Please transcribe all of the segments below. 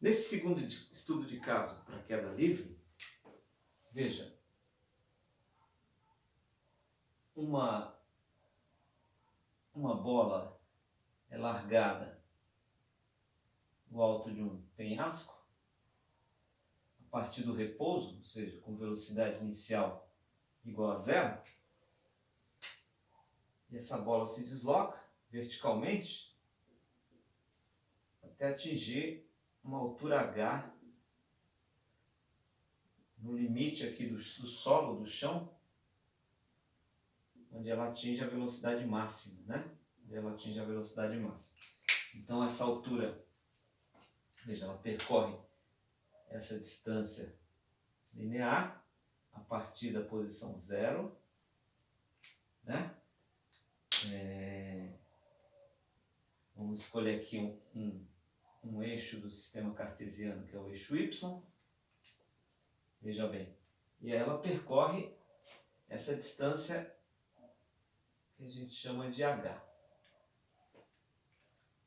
Nesse segundo estudo de caso para queda livre, veja, uma bola é largada no alto de um penhasco, a partir do repouso, ou seja, com velocidade inicial igual a zero, e essa bola se desloca verticalmente até atingir uma altura H no limite aqui do solo, do chão, onde ela atinge a velocidade máxima, né? Onde ela atinge a velocidade máxima. Então essa altura, veja, ela percorre essa distância linear a partir da posição zero, né? Vamos escolher aqui um eixo do sistema cartesiano, que é o eixo Y. Veja bem. E ela percorre essa distância que a gente chama de H.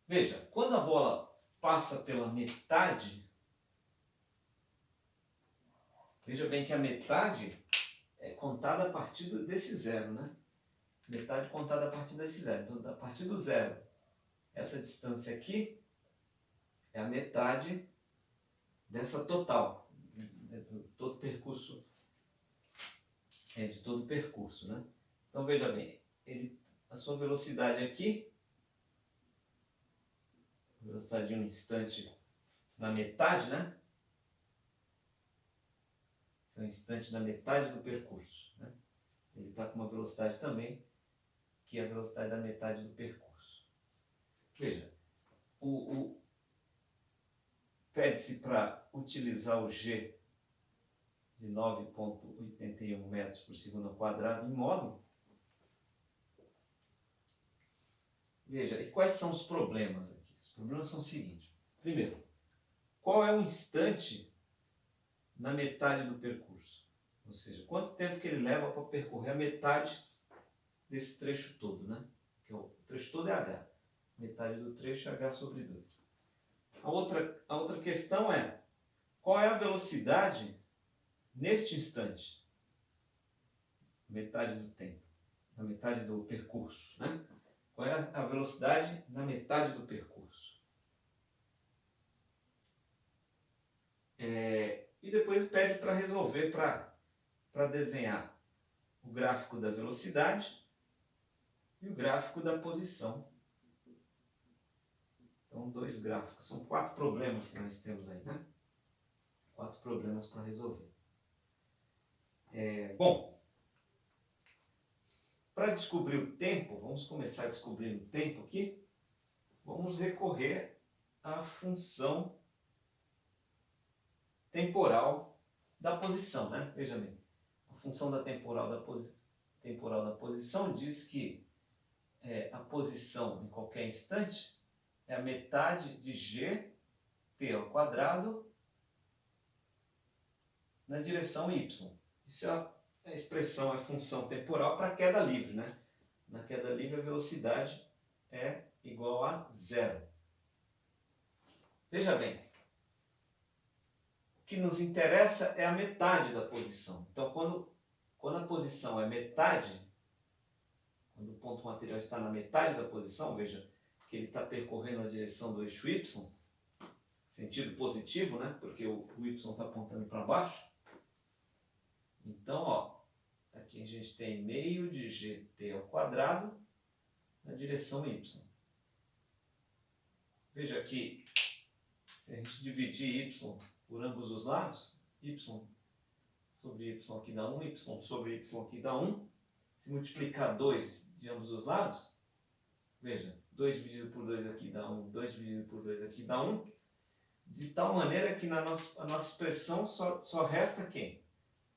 Veja, quando a bola passa pela metade, veja bem que a metade é contada a partir desse zero, né? Metade contada a partir desse zero. Então, a partir do zero, essa distância aqui é a metade dessa total, de todo o percurso, de todo o percurso, né? Então, veja bem, a sua velocidade aqui, velocidade de um instante na metade, né? É um instante na metade do percurso, né? Ele está com uma velocidade também, que é a velocidade da metade do percurso. Veja, pede-se para utilizar o G de 9,81 metros por segundo ao quadrado em módulo. Veja, e quais são os problemas aqui? Os problemas são os seguintes. Primeiro, qual é o instante na metade do percurso? Ou seja, quanto tempo que ele leva para percorrer a metade desse trecho todo, né? Que o trecho todo é H. Metade do trecho é H sobre 2. A outra questão é, qual é a velocidade neste instante? Metade do tempo, na metade do percurso, né? Qual é a velocidade na metade do percurso? E depois pede para resolver, para desenhar o gráfico da velocidade e o gráfico da posição. Então, 2 gráficos. São 4 problemas que nós temos aí, né? 4 problemas para resolver. Bom, para descobrir o tempo, vamos começar descobrindo o tempo aqui. Vamos recorrer à função temporal da posição, né? Veja bem, a função temporal da posição diz que a posição em qualquer instante é a metade de gt ao quadrado na direção y. Isso é a expressão, é função temporal para a queda livre, né? Na queda livre a velocidade é igual a zero. Veja bem, o que nos interessa é a metade da posição. Então, quando a posição é metade, quando o ponto material está na metade da posição, veja que ele está percorrendo a direção do eixo y, sentido positivo, né? Porque o y está apontando para baixo. Então, ó, aqui a gente tem meio de gt ao quadrado na direção y. Veja que se a gente dividir y por ambos os lados, y sobre y aqui dá 1, y sobre y aqui dá 1. Se multiplicar 2 de ambos os lados, veja, 2 dividido por 2 aqui dá 1, 2 dividido por 2 aqui dá 1. De tal maneira que a nossa expressão só resta quem?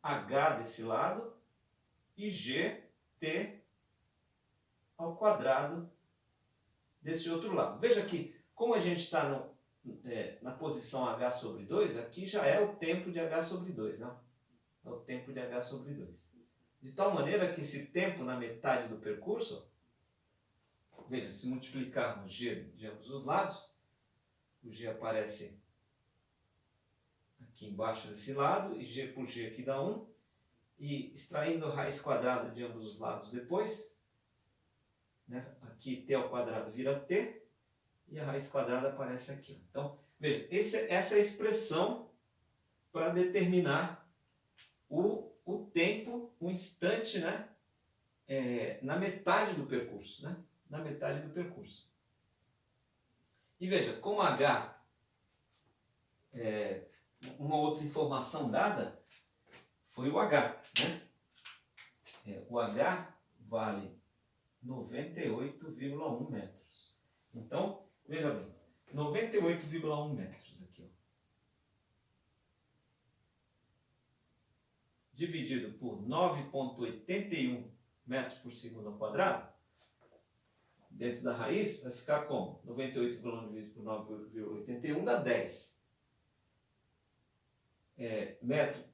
H desse lado e gt ao quadrado desse outro lado. Veja que, como a gente está na posição h sobre 2, aqui já é o tempo de h sobre 2, né? É o tempo de h sobre 2. De tal maneira que esse tempo na metade do percurso, veja, se multiplicarmos g de ambos os lados, o g aparece aqui embaixo desse lado, e g por g aqui dá 1. E extraindo a raiz quadrada de ambos os lados depois, né? Aqui t ao quadrado vira t, e a raiz quadrada aparece aqui. Então, veja, essa é a expressão para determinar o tempo, o instante, né? Na metade do percurso, né? Na metade do percurso. E veja, como h uma outra informação dada foi o h, né? O h vale 98,1 metros. Então, veja bem, 98,1 metros aqui, ó, dividido por 9,81 metros por segundo ao quadrado, dentro da raiz, vai ficar como? 98,1 dividido por 9,81 dá 10. Metro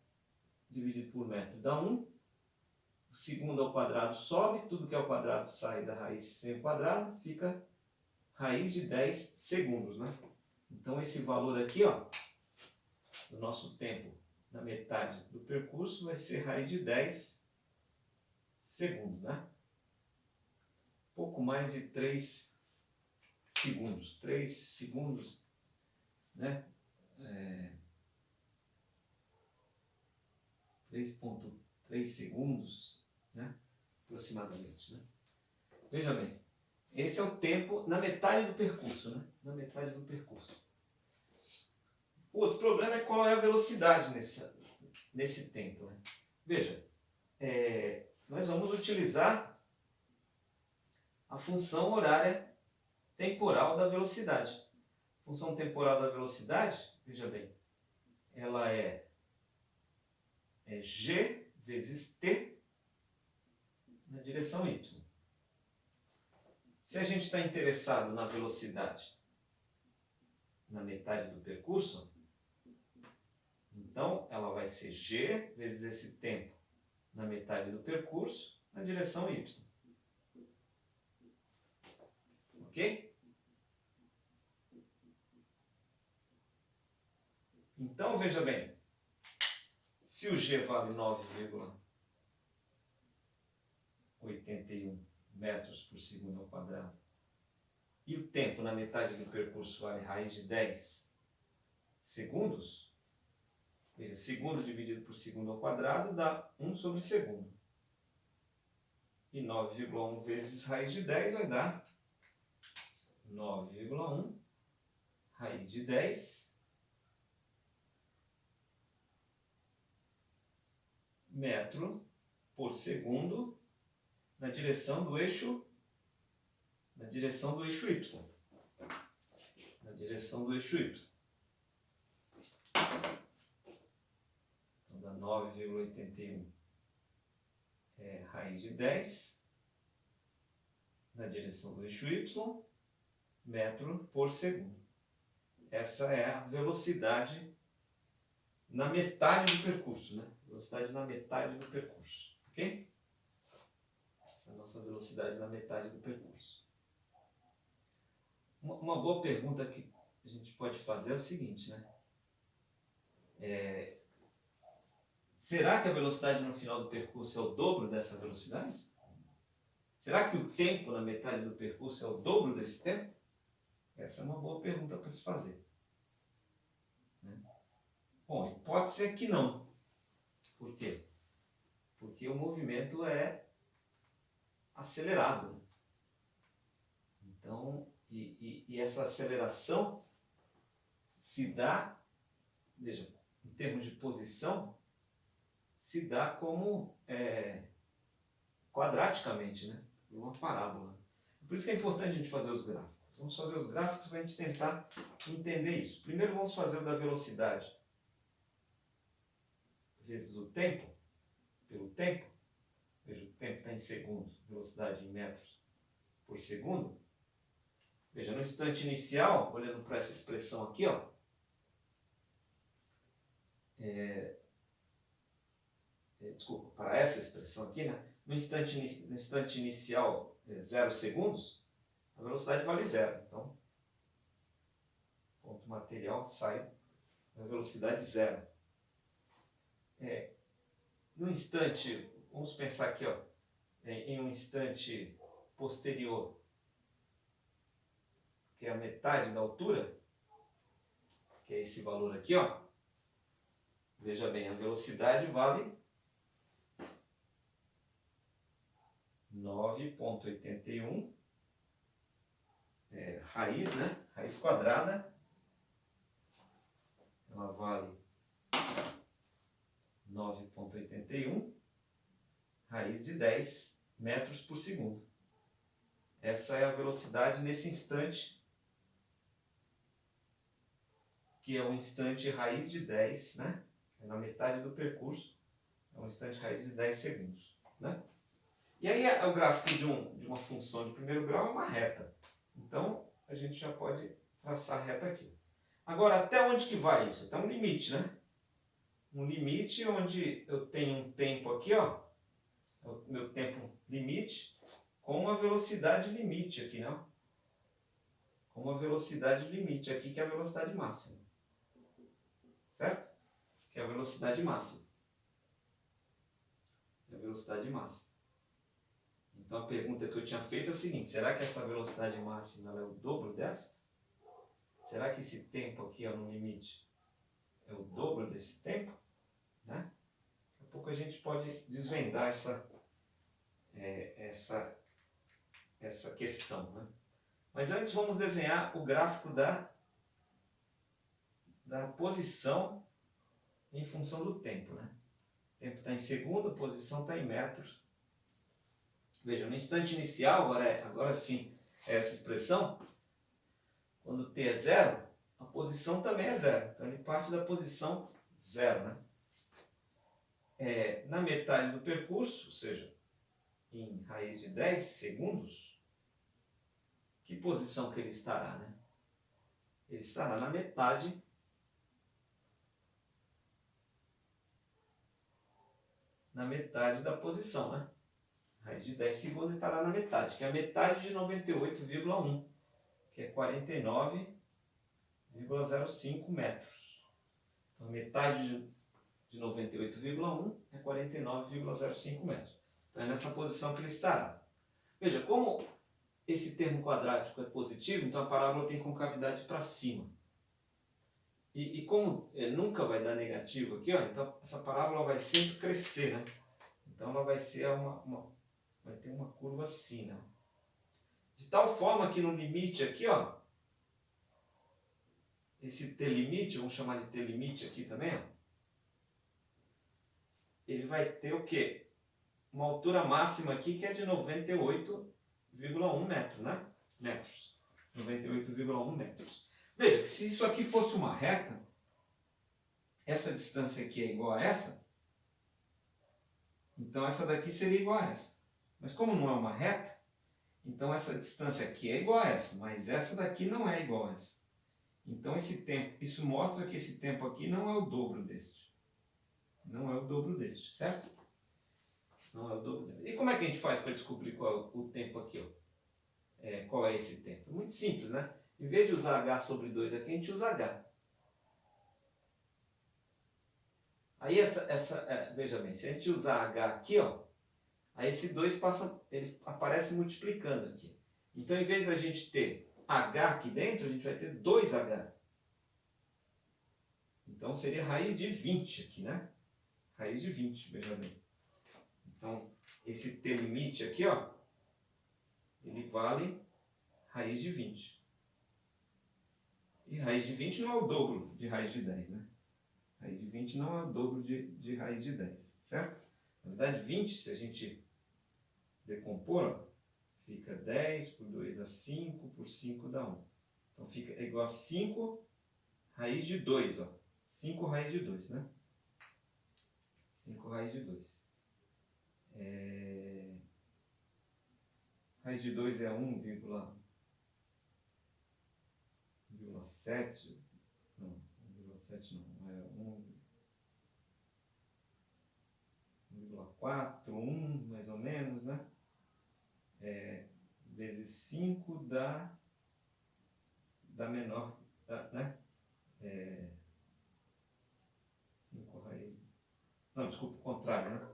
dividido por metro dá 1. O segundo ao quadrado sobe, tudo que é ao quadrado sai da raiz sem o quadrado, fica raiz de 10 segundos, né? Então esse valor aqui, ó, do nosso tempo na metade do percurso vai ser raiz de 10 segundos, né? Pouco mais de 3 segundos. 3 segundos, né? 3,3 segundos, né? Aproximadamente, né? Veja bem, esse é o tempo na metade do percurso, né? Na metade do percurso. O outro problema é qual é a velocidade nesse tempo, né? Veja, nós vamos utilizar a função horária temporal da velocidade. A função temporal da velocidade, veja bem, ela é g vezes t na direção y. Se a gente está interessado na velocidade na metade do percurso, então ela vai ser g vezes esse tempo na metade do percurso na direção y. Ok? Então, veja bem, se o g vale 9,81 metros por segundo ao quadrado e o tempo na metade do percurso vale raiz de 10 segundos, veja, segundo dividido por segundo ao quadrado dá 1 sobre segundo. E 9,1 vezes raiz de 10 vai dar 9,1 raiz de 10 metro por segundo na direção do eixo y. Na direção do eixo y. Então dá 9,81 raiz de 10 na direção do eixo y, metro por segundo. Essa é a velocidade na metade do percurso, né? Velocidade na metade do percurso, ok? Essa é a nossa velocidade na metade do percurso. Uma boa pergunta que a gente pode fazer é o seguinte, né? Será que a velocidade no final do percurso é o dobro dessa velocidade? Será que o tempo na metade do percurso é o dobro desse tempo? Essa é uma boa pergunta para se fazer. Bom, a hipótese é que não. Por quê? Porque o movimento é acelerado. Então, e essa aceleração se dá, veja, em termos de posição, se dá como quadraticamente, né? Uma parábola. Por isso que é importante a gente fazer os gráficos. Vamos fazer os gráficos para a gente tentar entender isso. Primeiro vamos fazer o da velocidade vezes o tempo, pelo tempo. Veja, o tempo está em segundos, velocidade em metros por segundo. Veja, no instante inicial, olhando para essa expressão aqui, ó, desculpa, para essa expressão aqui, né? No instante inicial, 0 segundos, a velocidade vale 0. Então, o ponto material sai na velocidade zero. No instante, vamos pensar aqui, ó, em um instante posterior, que é a metade da altura, que é esse valor aqui, ó. Veja bem, a velocidade vale 9,81, raiz, né? Raiz quadrada, ela vale 9,81, raiz de 10 metros por segundo. Essa é a velocidade nesse instante, que é um instante raiz de 10, né? É na metade do percurso, é um instante raiz de 10 segundos, né? E aí o gráfico de uma função de primeiro grau é uma reta. Então, a gente já pode traçar a reta aqui. Agora, até onde que vai isso? Até um limite, né? Um limite onde eu tenho um tempo aqui, ó, é o meu tempo limite, com uma velocidade limite aqui, não? Com uma velocidade limite aqui, que é a velocidade máxima. Certo? Que é a velocidade máxima. É a velocidade máxima. Então a pergunta que eu tinha feito é a seguinte: será que essa velocidade máxima ela é o dobro desta? Será que esse tempo aqui, ó, no limite é o dobro desse tempo? Né? Daqui a pouco a gente pode desvendar essa questão. Né? Mas antes vamos desenhar o gráfico da posição em função do tempo. Né? O tempo está em segundo, a posição está em metros. Veja, no instante inicial, agora sim, essa expressão, quando t é zero, a posição também é zero. Então ele parte da posição zero. Né? Na metade do percurso, ou seja, em raiz de 10 segundos, que posição que ele estará? Né? Ele estará na metade da posição. Né? Raiz de 10 segundos estará na metade, que é a metade de 98,1, que é 49,05 metros. Então, metade de 98,1 é 49,05 metros. Então, é nessa posição que ele estará. Veja, como esse termo quadrático é positivo, então a parábola tem concavidade para cima. E como nunca vai dar negativo aqui, ó, então essa parábola vai sempre crescer, né? Então ela vai ser vai ter uma curva assim, né? De tal forma que no limite aqui, ó, esse t limite, vamos chamar de t limite aqui também, ó, ele vai ter o quê? Uma altura máxima aqui que é de 98,1 metros, né? Metros. 98,1 metros. Veja que se isso aqui fosse uma reta, essa distância aqui é igual a essa, então essa daqui seria igual a essa. Mas como não é uma reta, então essa distância aqui é igual a essa, mas essa daqui não é igual a essa. Então esse tempo, isso mostra que esse tempo aqui não é o dobro deste. Não é o dobro deste, certo? Não é o dobro deste. E como é que a gente faz para descobrir qual é o tempo aqui? Ó? Qual é esse tempo? Muito simples, né? Em vez de usar h sobre 2 aqui, a gente usa h. Aí veja bem, se a gente usar h aqui, ó, aí esse 2 ele aparece multiplicando aqui. Então, em vez da gente ter h aqui dentro, a gente vai ter 2h. Então, seria raiz de 20 aqui, né? Raiz de 20, veja bem. Então, esse t limite aqui, ó, ele vale raiz de 20. E raiz de 20 não é o dobro de raiz de 10, né? Raiz de 20 não é o dobro de raiz de 10, certo? Na verdade, 20, se a gente decompor, ó, fica 10 por 2 dá 5, por 5 dá 1. Então, fica igual a 5 raiz de 2, ó. 5 raiz de 2, né? 5 raiz de 2. Raiz de 2 é 1,7. Não, 1,7 não. É 1,4, 1 mais ou menos, né? Vezes 5 dá menor, né? 5 raiz... Não, desculpa, o contrário, né?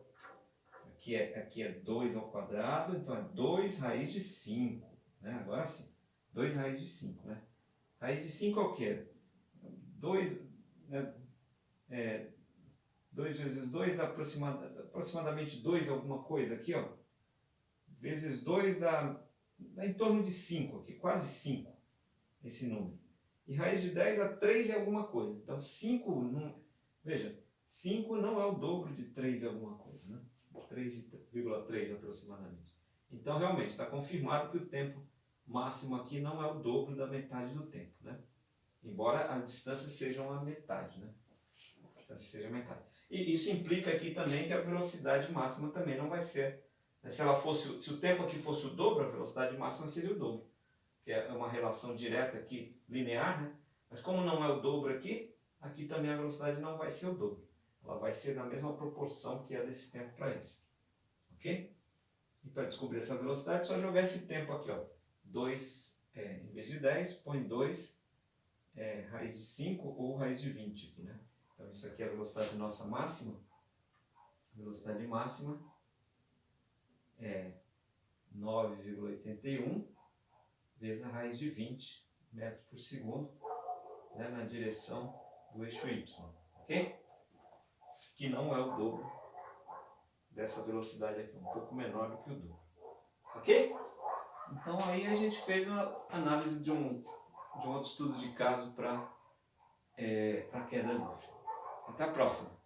Aqui é 2 ao quadrado, então é 2 raiz de 5. Né? Agora sim, 2 raiz de 5. Né? Raiz de 5 é o quê? 2, né? 2 vezes 2 dá aproximadamente 2 alguma coisa aqui, ó. Vezes 2 dá em torno de 5 aqui, quase 5 esse número. E raiz de 10 dá 3 e alguma coisa. Então 5, não, veja, 5 não é o dobro de 3 e alguma coisa, né? 3,3 aproximadamente. Então realmente está confirmado que o tempo máximo aqui não é o dobro da metade do tempo, né? Embora as distâncias sejam a metade, né? A distância seja a metade. E isso implica aqui também que a velocidade máxima também não vai ser, né? Se o tempo aqui fosse o dobro, a velocidade máxima seria o dobro, que é uma relação direta aqui, linear, né? Mas como não é o dobro aqui, aqui também a velocidade não vai ser o dobro. Ela vai ser na mesma proporção que é desse tempo para esse. Ok? E para descobrir essa velocidade, é só jogar esse tempo aqui, ó. 2, em vez de 10, põe 2 raiz de 5 ou raiz de 20 aqui, né? Então isso aqui é a velocidade nossa máxima. A velocidade máxima é 9,81 vezes a raiz de 20 metros por segundo, né, na direção do eixo Y, ok? Que não é o dobro dessa velocidade aqui, um pouco menor do que o dobro, ok? Então aí a gente fez uma análise de um outro estudo de caso para queda livre. Até a próxima!